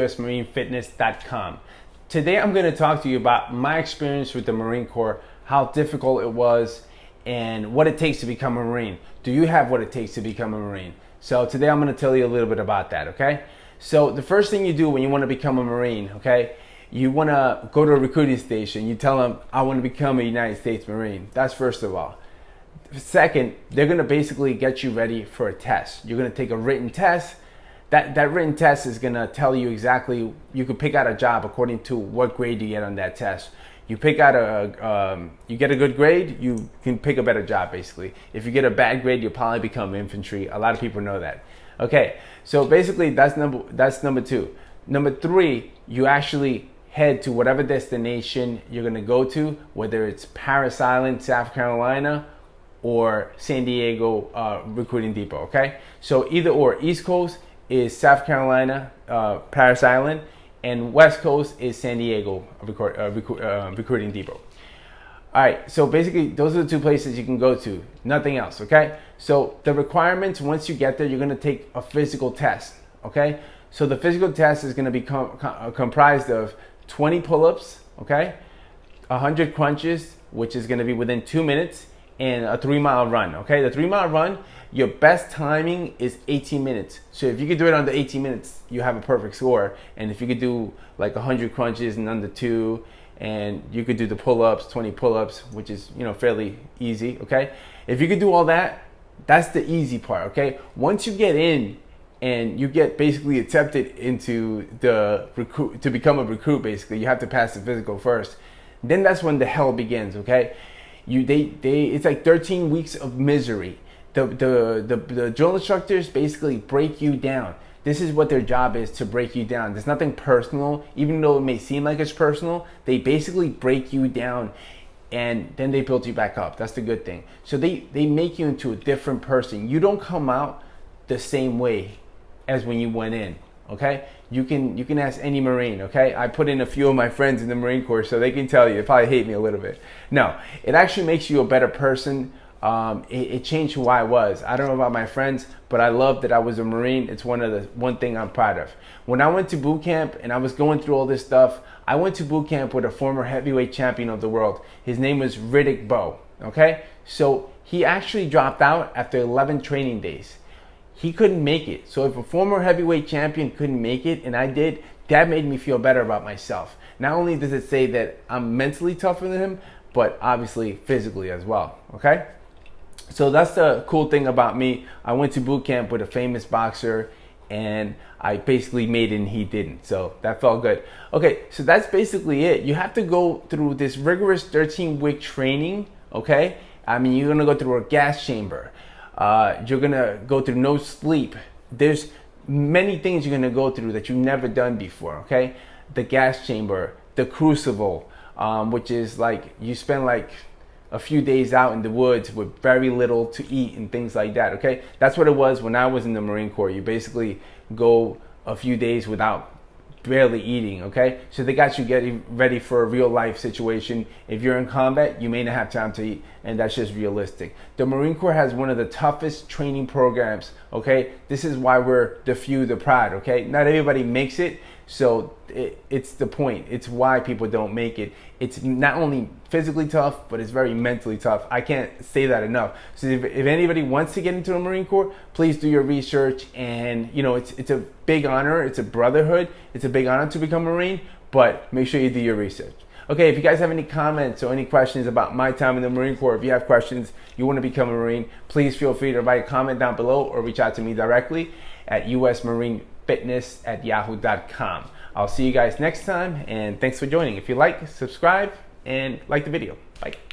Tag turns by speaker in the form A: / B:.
A: usmarinefitness.com. Today I'm going to talk to you about my experience with the Marine Corps, how difficult it was, and what it takes to become a Marine. Do you have what it takes to become a Marine? So today I'm going to tell you a little bit about that, okay? So the first thing you do when you want to become a Marine, okay? You want to go to a recruiting station. You tell them, I want to become a United States Marine. That's first of all. Second, they're going to basically get you ready for a test. You're going to take a written test. That written test is going to tell you exactly, you can pick out a job according to what grade you get on that test. You pick out you get a good grade, you can pick a better job basically. If you get a bad grade, you'll probably become infantry. A lot of people know that. Okay, so basically that's number two. Number three, you actually head to whatever destination you're going to go to, whether it's Parris Island, South Carolina, or San Diego recruiting depot, okay? So either or, East Coast is South Carolina, Parris Island, and West Coast is San Diego recruiting depot. All right, so basically those are the two places you can go to, nothing else, okay? So the requirements, once you get there, you're gonna take a physical test, okay? So the physical test is gonna be comprised of 20 pull-ups, okay? 100 crunches, which is gonna be within 2 minutes, and a 3-mile run, okay? The 3-mile run, your best timing is 18 minutes. So if you could do it under 18 minutes, you have a perfect score. And if you could do like 100 crunches in under 2, and you could do the pull-ups, 20 pull-ups, which is, you know, fairly easy, okay? If you could do all that, that's the easy part, okay? Once you get in and you get basically accepted into the recruit, to become a recruit basically, you have to pass the physical first. Then that's when the hell begins, okay? It's like 13 weeks of misery. The drill instructors basically break you down. This is what their job is, to break you down. There's nothing personal, even though it may seem like it's personal. They basically break you down, and then they build you back up. That's the good thing. So they make you into a different person. You don't come out the same way as when you went in, okay? You can ask any Marine, okay? I put in a few of my friends in the Marine Corps, so they can tell you. They probably hate me a little bit. No, it actually makes you a better person. It changed who I was. I don't know about my friends, but I love that I was a Marine. It's one thing I'm proud of. When I went to boot camp and I was going through all this stuff, I went to boot camp with a former heavyweight champion of the world. His name was Riddick Bowe, okay? So he actually dropped out after 11 training days. He couldn't make it. So if a former heavyweight champion couldn't make it and I did, that made me feel better about myself. Not only does it say that I'm mentally tougher than him, but obviously physically as well, okay? So that's the cool thing about me. I went to boot camp with a famous boxer and I basically made it and he didn't. So that felt good. Okay, so that's basically it. You have to go through this rigorous 13-week training, okay? I mean, you're gonna go through a gas chamber. You're gonna go through no sleep. There's many things you're gonna go through that you've never done before, okay? The gas chamber, the crucible, which is like you spend like a few days out in the woods with very little to eat and things like that, okay? That's what it was when I was in the Marine Corps. You basically go a few days without barely eating, okay? So they got you getting ready for a real life situation. If you're in combat, you may not have time to eat, and that's just realistic. The Marine Corps has one of the toughest training programs, okay? This is why we're the few, the proud, okay? Not everybody makes it, so it's the point. It's why people don't make it. It's not only physically tough, but it's very mentally tough. I can't say that enough. So if anybody wants to get into the Marine Corps, please do your research. And you know, it's a big honor. It's a brotherhood. It's a big honor to become a Marine, but make sure you do your research. Okay, if you guys have any comments or any questions about my time in the Marine Corps, if you have questions, you want to become a Marine, please feel free to write a comment down below or reach out to me directly at usmarinefitness@yahoo.com. I'll see you guys next time, and thanks for joining. If you like, subscribe and like the video. Bye.